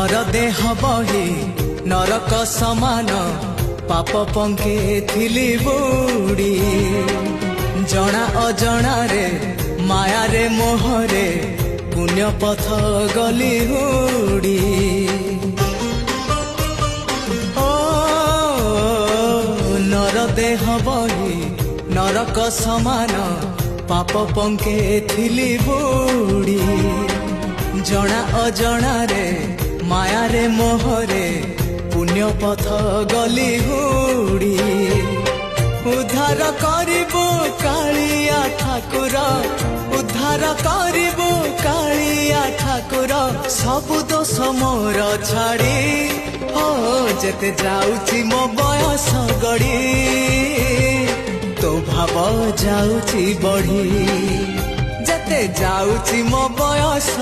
नर देह बही नरक समान पाप पंके थिली बुड़ी जना अजना रे माया रे मोहरे पुण्य पथ गली हुड़ी ओ नर देह बही नरक समान पाप पंके थिली बुड़ी जना अजना रे माया रे मोहरे पुण्य पथ गली हुड़ी उद्धार करिबो कालिया ठाकुर उद्धार करिबो कालिया ठाकुर सबु दोष मोर छाड़ी हो जेते जाउची मो बयस गड़ी तो भाव जाउची बढ़ी जेते जाउची मो बयस